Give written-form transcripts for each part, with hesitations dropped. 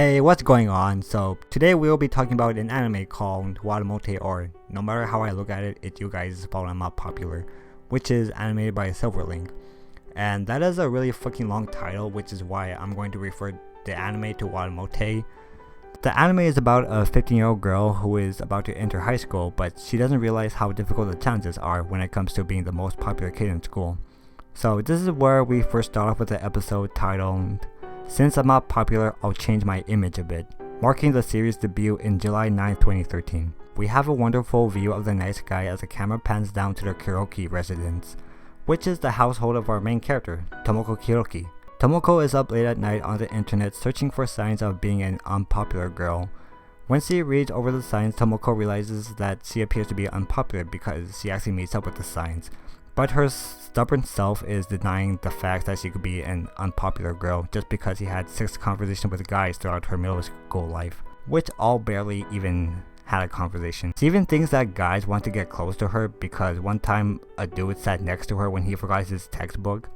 Hey, what's going on? So today we will be talking about an anime called Watamote, or no matter how I look at it, it's you guys' fault I'm not popular, which is animated by Silverlink. And that is a really fucking long title, which is why I'm going to refer the anime to Watamote. The anime is about a 15-year-old girl who is about to enter high school, but she doesn't realize how difficult the challenges are when it comes to being the most popular kid in school. So this is where we first start off with the episode titled "Since I'm Not Popular, I'll Change My Image a Bit," marking the series' debut in July 9, 2013. We have a wonderful view of the night sky as the camera pans down to the Kuroki residence, which is the household of our main character, Tomoko Kuroki. Tomoko is up late at night on the internet searching for signs of being an unpopular girl. When she reads over the signs, Tomoko realizes that she appears to be unpopular because she actually meets up with the signs. But her stubborn self is denying the fact that she could be an unpopular girl just because she had 6 conversations with guys throughout her middle school life, which all barely even had a conversation. She even thinks that guys want to get close to her because one time a dude sat next to her when he forgot his textbook.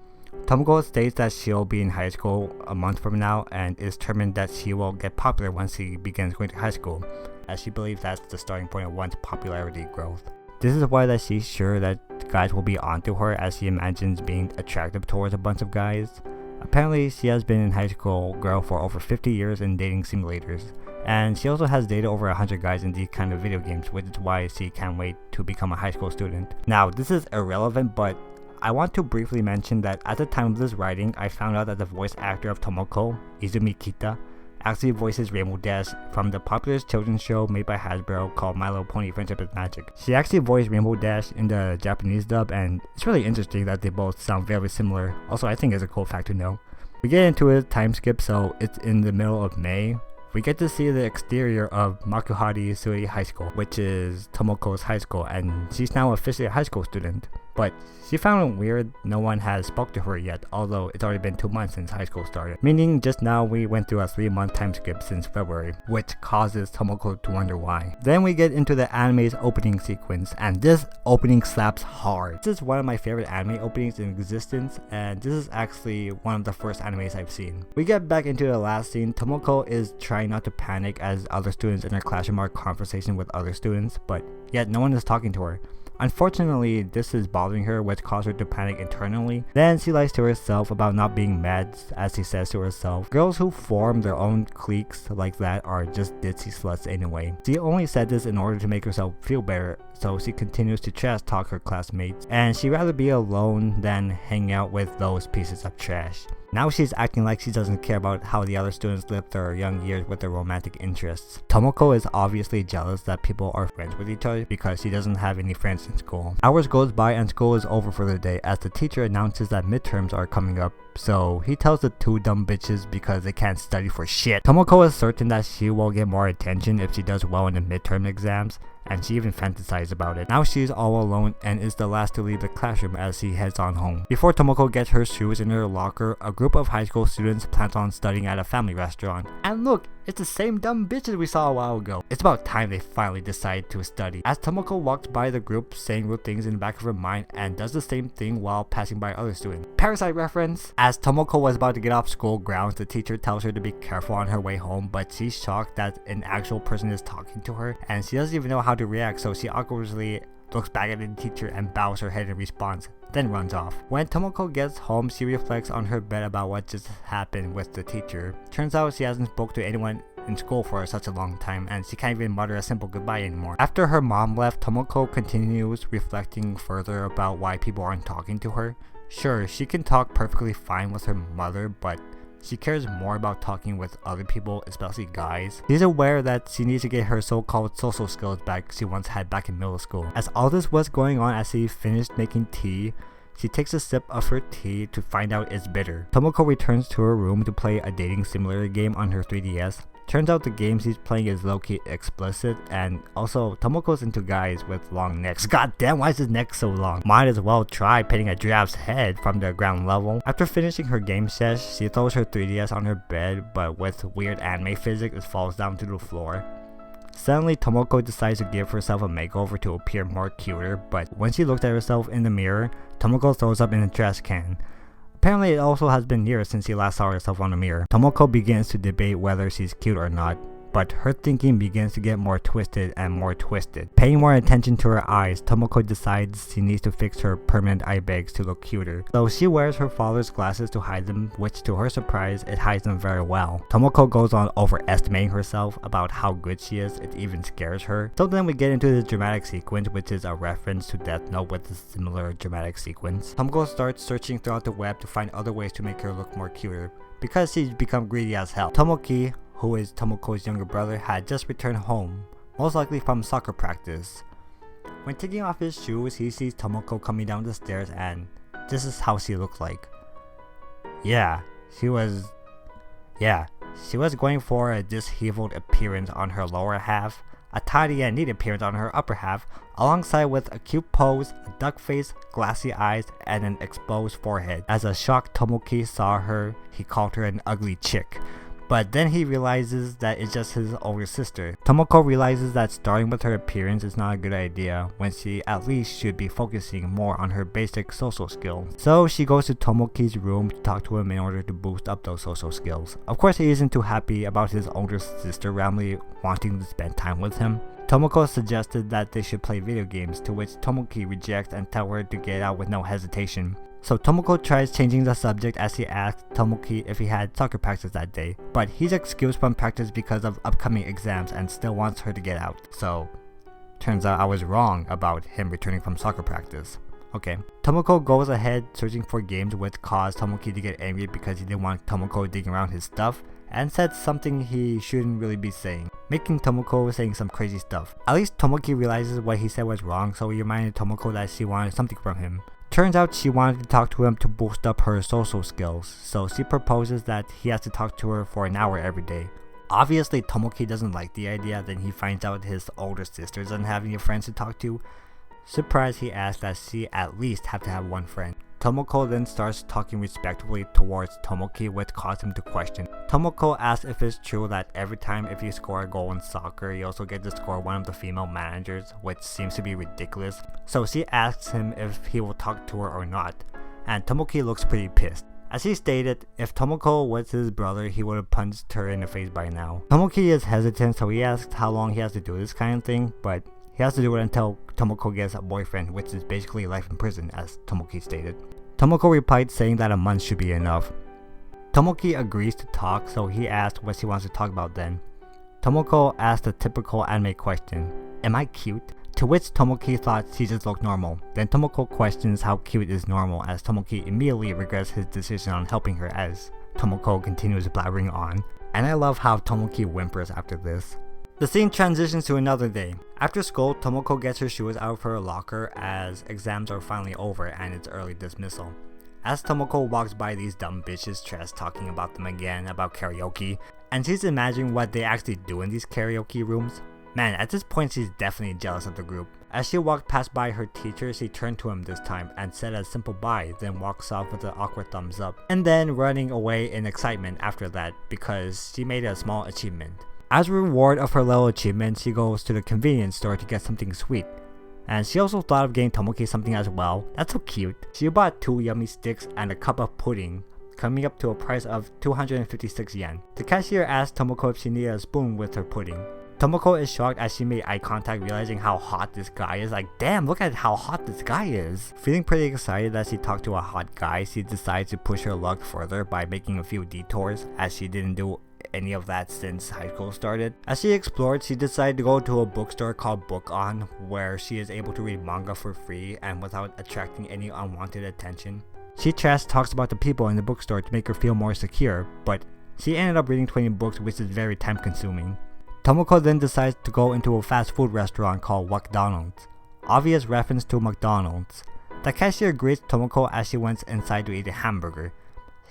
Tomoko states that she'll be in high school a month from now and is determined that she will get popular once she begins going to high school, as she believes that's the starting point of one's popularity growth. This is why that she's sure that guys will be onto her, as she imagines being attractive towards a bunch of guys. Apparently, she has been in high school girl for over 50 years in dating simulators, and she also has dated over 100 guys in these kind of video games, which is why she can't wait to become a high school student. Now, this is irrelevant, but I want to briefly mention that at the time of this writing, I found out that the voice actor of Tomoko, Izumi Kita, actually voices Rainbow Dash from the popular children's show made by Hasbro called My Little Pony Friendship is Magic. She actually voiced Rainbow Dash in the Japanese dub, and it's really interesting that they both sound very similar. Also, I think it's a cool fact to know. We get into a time skip, so it's in the middle of May. We get to see the exterior of Makuhari Suri High School, which is Tomoko's high school, and she's now officially a high school student. But she found it weird no one has spoke to her yet, although it's already been 2 months since high school started. Meaning just now we went through a 3-month time skip since February, which causes Tomoko to wonder why. Then we get into the anime's opening sequence, and this opening slaps hard. This is one of my favorite anime openings in existence, and this is actually one of the first animes I've seen. We get back into the last scene. Tomoko is trying not to panic as other students in her classroom are conversation with other students, but yet no one is talking to her. Unfortunately, this is bothering her, which caused her to panic internally. Then she lies to herself about not being mad, as she says to herself, girls who form their own cliques like that are just ditzy sluts anyway. She only said this in order to make herself feel better, so she continues to trash talk her classmates, and she'd rather be alone than hang out with those pieces of trash. Now she's acting like she doesn't care about how the other students live their young years with their romantic interests. Tomoko is obviously jealous that people are friends with each other because she doesn't have any friends in school. Hours goes by and school is over for the day as the teacher announces that midterms are coming up, so he tells the 2 dumb bitches because they can't study for shit. Tomoko is certain that she will get more attention if she does well in the midterm exams, and she even fantasizes about it. Now she's all alone and is the last to leave the classroom as she heads on home. Before Tomoko gets her shoes in her locker, a group of high school students plans on studying at a family restaurant. And look, it's the same dumb bitches we saw a while ago. It's about time they finally decide to study. As Tomoko walks by the group saying rude things in the back of her mind and does the same thing while passing by other students. Parasite reference! As Tomoko was about to get off school grounds, the teacher tells her to be careful on her way home, but she's shocked that an actual person is talking to her and she doesn't even know how to react, so she awkwardly looks back at the teacher and bows her head in response, then runs off. When Tomoko gets home, she reflects on her bed about what just happened with the teacher. Turns out she hasn't spoke to anyone in school for such a long time, and she can't even mutter a simple goodbye anymore. After her mom left, Tomoko continues reflecting further about why people aren't talking to her. Sure, she can talk perfectly fine with her mother, but she cares more about talking with other people, especially guys. She's aware that she needs to get her so-called social skills back she once had back in middle school. As all this was going on, as she finished making tea, she takes a sip of her tea to find out it's bitter. Tomoko returns to her room to play a dating simulator game on her 3DS. Turns out the game she's playing is low-key explicit, and also Tomoko's into guys with long necks. God damn, why is his neck so long? Might as well try petting a giraffe's head from the ground level. After finishing her game sesh, she throws her 3DS on her bed, but with weird anime physics, it falls down to the floor. Suddenly, Tomoko decides to give herself a makeover to appear more cuter, but when she looks at herself in the mirror, Tomoko throws up in a trash can. Apparently it also has been years since she last saw herself on the mirror. Tomoko begins to debate whether she's cute or not, but her thinking begins to get more twisted and more twisted. Paying more attention to her eyes, Tomoko decides she needs to fix her permanent eye bags to look cuter. So she wears her father's glasses to hide them, which to her surprise, it hides them very well. Tomoko goes on overestimating herself about how good she is, it even scares her. So then we get into this dramatic sequence, which is a reference to Death Note with a similar dramatic sequence. Tomoko starts searching throughout the web to find other ways to make her look more cuter, because she's become greedy as hell. Tomoki, who is Tomoko's younger brother, had just returned home, most likely from soccer practice. When taking off his shoes, he sees Tomoko coming down the stairs, and this is how she looked like. She was going for a disheveled appearance on her lower half, a tidy and neat appearance on her upper half, alongside with a cute pose, a duck face, glassy eyes, and an exposed forehead. As a shocked Tomoki saw her, he called her an ugly chick. But then he realizes that it's just his older sister. Tomoko realizes that starting with her appearance is not a good idea when she at least should be focusing more on her basic social skills. So she goes to Tomoki's room to talk to him in order to boost up those social skills. Of course he isn't too happy about his older sister randomly wanting to spend time with him. Tomoko suggested that they should play video games, to which Tomoki rejects and tells her to get out with no hesitation. So Tomoko tries changing the subject as he asks Tomoki if he had soccer practice that day, but he's excused from practice because of upcoming exams and still wants her to get out. So, turns out I was wrong about him returning from soccer practice. Okay. Tomoko goes ahead searching for games, which caused Tomoki to get angry because he didn't want Tomoko digging around his stuff, and said something he shouldn't really be saying, making Tomoko saying some crazy stuff. At least Tomoki realizes what he said was wrong, so he reminded Tomoko that she wanted something from him. Turns out she wanted to talk to him to boost up her social skills, so she proposes that he has to talk to her for an hour every day. Obviously Tomoki doesn't like the idea, then he finds out his older sister doesn't have any friends to talk to. Surprised, he asks that she at least have to have one friend. Tomoko then starts talking respectfully towards Tomoki, which caused him to question. Tomoko asks if it's true that every time if you score a goal in soccer, you also get to score one of the female managers, which seems to be ridiculous. So she asks him if he will talk to her or not, and Tomoki looks pretty pissed. As he stated, if Tomoko was his brother, he would have punched her in the face by now. Tomoki is hesitant, so he asks how long he has to do this kind of thing, but he has to do it until Tomoko gets a boyfriend, which is basically life in prison, as Tomoki stated. Tomoko replied saying that a month should be enough. Tomoki agrees to talk, so he asks what she wants to talk about then. Tomoko asked the typical anime question, "Am I cute?" To which Tomoki thought she just looked normal. Then Tomoko questions how cute is normal, as Tomoki immediately regrets his decision on helping her as Tomoko continues blabbering on. And I love how Tomoki whimpers after this. The scene transitions to another day. After school, Tomoko gets her shoes out of her locker as exams are finally over and it's early dismissal. As Tomoko walks by these dumb bitches trash talking about them again about karaoke, and she's imagining what they actually do in these karaoke rooms. Man, at this point she's definitely jealous of the group. As she walked past by her teacher, she turned to him this time and said a simple bye, then walks off with an awkward thumbs up, and then running away in excitement after that because she made a small achievement. As a reward of her little achievement, she goes to the convenience store to get something sweet. And she also thought of getting Tomoki something as well. That's so cute. She bought 2 yummy sticks and a cup of pudding, coming up to a price of 256 yen. The cashier asked Tomoko if she needed a spoon with her pudding. Tomoko is shocked as she made eye contact, realizing how hot this guy is. Like, damn, look at how hot this guy is. Feeling pretty excited that she talked to a hot guy, she decides to push her luck further by making a few detours, as she didn't do any of that since high school started. As she explored, she decided to go to a bookstore called Book On, where she is able to read manga for free and without attracting any unwanted attention. She trash talks about the people in the bookstore to make her feel more secure, but she ended up reading 20 books, which is very time consuming. Tomoko then decides to go into a fast food restaurant called McDonald's. Obvious reference to McDonald's. The cashier greets Tomoko as she went inside to eat a hamburger.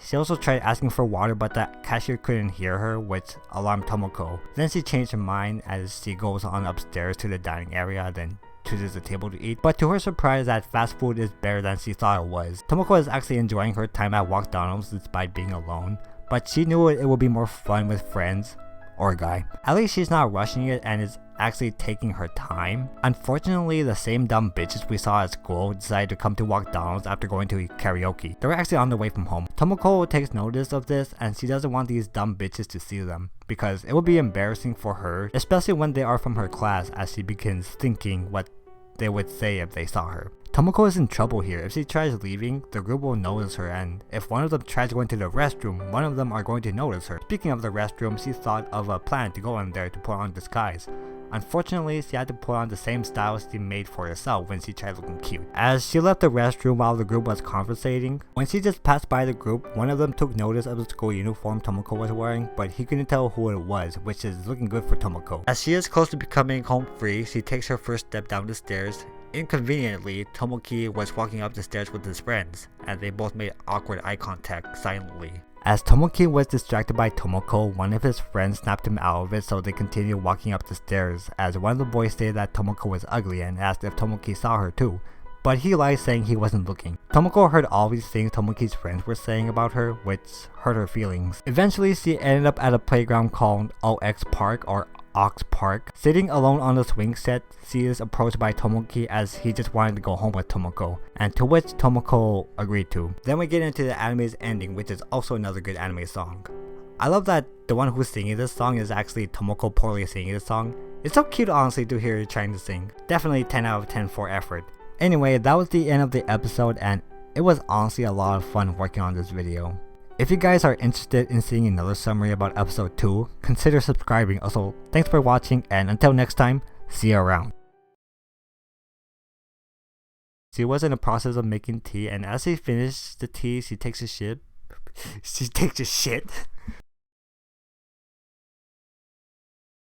She also tried asking for water, but the cashier couldn't hear her, which alarmed Tomoko. Then she changed her mind as she goes on upstairs to the dining area, then chooses a table to eat. But to her surprise, that fast food is better than she thought it was. Tomoko is actually enjoying her time at McDonald's despite being alone, but she knew it would be more fun with friends. or a guy. At least she's not rushing it and is actually taking her time. Unfortunately, the same dumb bitches we saw at school decided to come to McDonald's after going to karaoke. They were actually on the way from home. Tomoko takes notice of this and she doesn't want these dumb bitches to see them because it would be embarrassing for her, especially when they are from her class, as she begins thinking what they would say if they saw her. Tomoko is in trouble here. If she tries leaving, the group will notice her, and if one of them tries going to the restroom, one of them are going to notice her. Speaking of the restroom, she thought of a plan to go in there to put on disguise. Unfortunately, she had to put on the same style she made for herself when she tried looking cute. As she left the restroom while the group was conversating, when she just passed by the group, one of them took notice of the school uniform Tomoko was wearing, but he couldn't tell who it was, which is looking good for Tomoko. As she is close to becoming home free, she takes her first step down the stairs. Inconveniently, Tomoki was walking up the stairs with his friends, and they both made awkward eye contact silently. As Tomoki was distracted by Tomoko, one of his friends snapped him out of it, so they continued walking up the stairs, as one of the boys stated that Tomoko was ugly and asked if Tomoki saw her too, but he lied saying he wasn't looking. Tomoko heard all these things Tomoki's friends were saying about her, which hurt her feelings. Eventually, she ended up at a playground called OX Park or Ox Park. Sitting alone on the swing set, she is approached by Tomoki as he just wanted to go home with Tomoko, and to which Tomoko agreed to. Then we get into the anime's ending, which is also another good anime song. I love that the one who's singing this song is actually Tomoko poorly singing this song. It's so cute honestly to hear her trying to sing. Definitely 10 out of 10 for effort. Anyway, that was the end of the episode and it was honestly a lot of fun working on this video. If you guys are interested in seeing another summary about episode 2, consider subscribing. Also, thanks for watching and until next time, see you around. She was in the process of making tea and as she finished the tea, she takes a shit.